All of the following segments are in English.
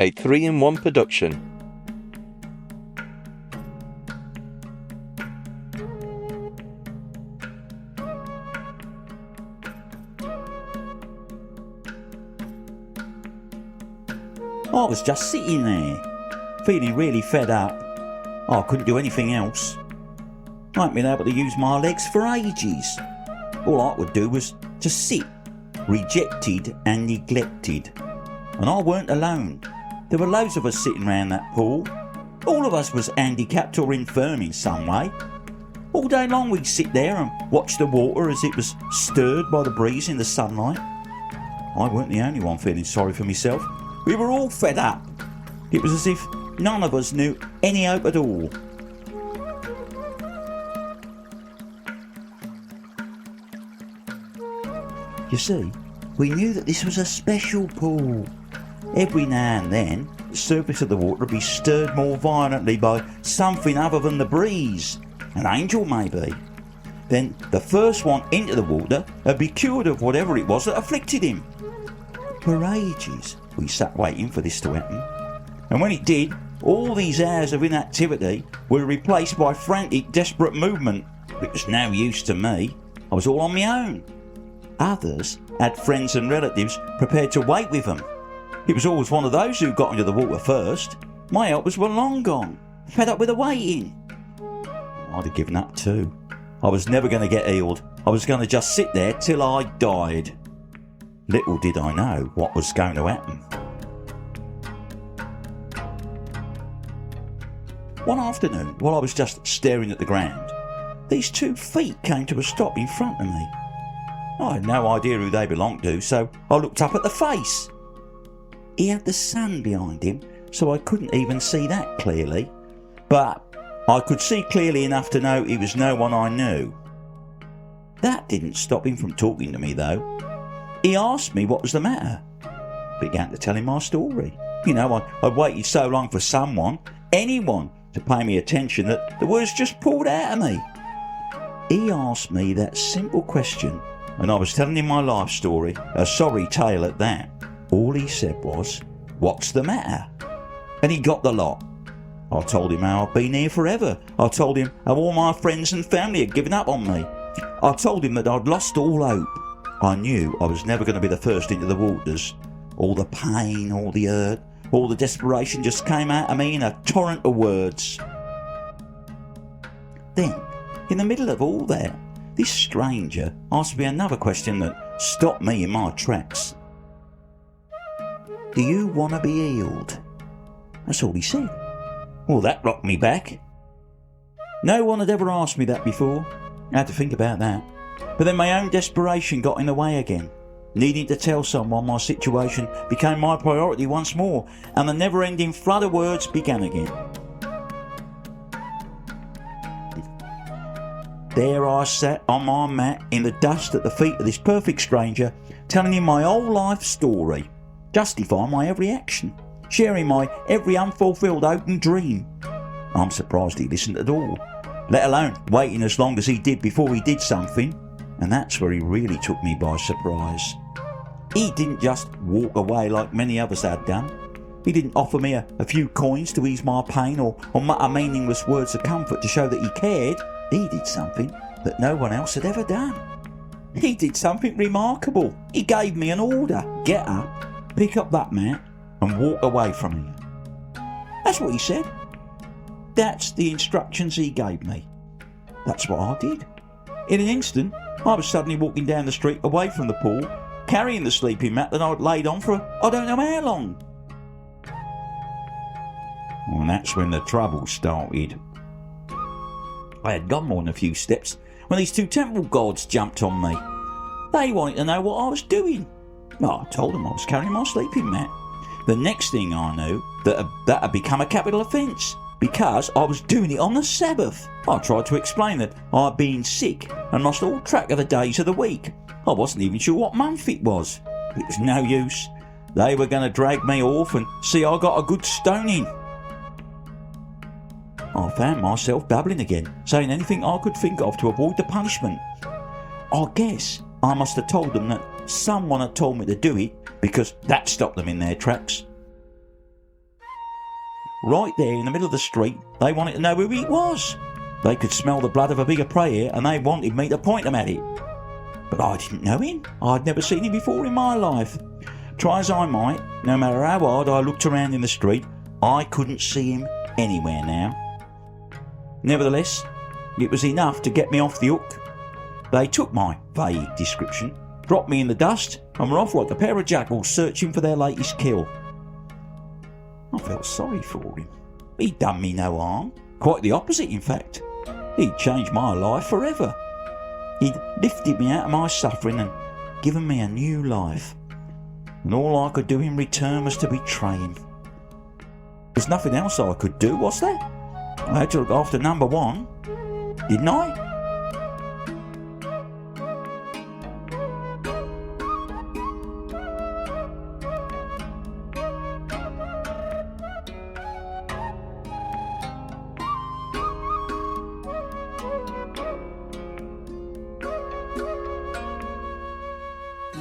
a 3-in-1 production. I was just sitting there, feeling really fed up. I couldn't do anything else. I hadn't been able to use my legs for ages. All I could do was just sit, rejected and neglected. And I weren't alone. There were loads of us sitting round that pool. All of us was handicapped or infirm in some way. All day long we'd sit there and watch the water as it was stirred by the breeze in the sunlight. I weren't the only one feeling sorry for myself. We were all fed up. It was as if none of us knew any hope at all. You see, we knew that this was a special pool. Every now and then, the surface of the water would be stirred more violently by something other than the breeze. An angel, maybe. Then the first one into the water would be cured of whatever it was that afflicted him. For ages, we sat waiting for this to happen. And when it did, all these hours of inactivity were replaced by frantic, desperate movement. It was no use to me. I was all on my own. Others had friends and relatives prepared to wait with them. It was always one of those who got into the water first. My helpers were long gone, fed up with the waiting. I'd have given up too. I was never going to get healed. I was going to just sit there till I died. Little did I know what was going to happen. One afternoon, while I was just staring at the ground, these 2 feet came to a stop in front of me. I had no idea who they belonged to, so I looked up at the face. He had the sun behind him, so I couldn't even see that clearly. But I could see clearly enough to know he was no one I knew. That didn't stop him from talking to me though. He asked me what was the matter. I began to tell him my story. You know, I'd waited so long for someone, anyone, to pay me attention that the words just poured out of me. He asked me that simple question, and I was telling him my life story, a sorry tale at that. All he said was, "What's the matter?" And he got the lot. I told him how I'd been here forever. I told him how all my friends and family had given up on me. I told him that I'd lost all hope. I knew I was never going to be the first into the waters. All the pain, all the hurt, all the desperation just came out of me in a torrent of words. Then, in the middle of all that, this stranger asked me another question that stopped me in my tracks. "Do you want to be healed?" That's all he said. Well, that rocked me back. No one had ever asked me that before. I had to think about that. But then my own desperation got in the way again. Needing to tell someone my situation became my priority once more, and the never-ending flood of words began again. There I sat on my mat in the dust at the feet of this perfect stranger, telling him my whole life story, justifying my every action, sharing my every unfulfilled hope and dream. I'm surprised he listened at all, let alone waiting as long as he did before he did something, and that's where he really took me by surprise. He didn't just walk away like many others had done. He didn't offer me a few coins to ease my pain or mutter meaningless words of comfort to show that he cared. He did something that no one else had ever done. He did something remarkable. He gave me an order. Get up, pick up that mat and walk away from here. That's what he said. That's the instructions he gave me. That's what I did. In an instant, I was suddenly walking down the street away from the pool, carrying the sleeping mat that I'd laid on for I don't know how long. And that's when the trouble started. I had gone more than a few steps when these 2 temple gods jumped on me. They wanted to know what I was doing. I told them I was carrying my sleeping mat. The next thing I knew, that had become a capital offence, because I was doing it on the Sabbath. I tried to explain that I'd been sick and lost all track of the days of the week. I wasn't even sure what month it was. It was no use. They were going to drag me off and see I got a good stoning. I found myself babbling again, saying anything I could think of to avoid the punishment. I guess I must have told them that someone had told me to do it, because that stopped them in their tracks. right there in the middle of the street. They wanted to know who he was. They could smell the blood of a bigger prey here, and they wanted me to point them at it. But I didn't know him. I'd never seen him before in my life. Try as I might, no matter how hard I looked around in the street, I couldn't see him anywhere now. Nevertheless, it was enough to get me off the hook. They took my vague description, dropped me in the dust, and were off like a pair of jackals searching for their latest kill. I felt sorry for him. He'd done me no harm. Quite the opposite, in fact. He'd changed my life forever. He'd lifted me out of my suffering and given me a new life. And all I could do in return was to betray him. There's nothing else I could do, was there? I had to look after number one, didn't I?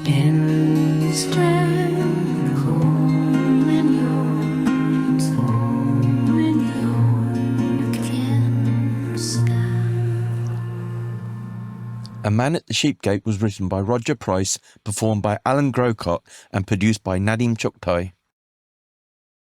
In strength, home and yours, home and yours can stand. A Man at the Sheepgate was written by Roger Price, performed by Alan Grocott, and produced by Nadim Choktai.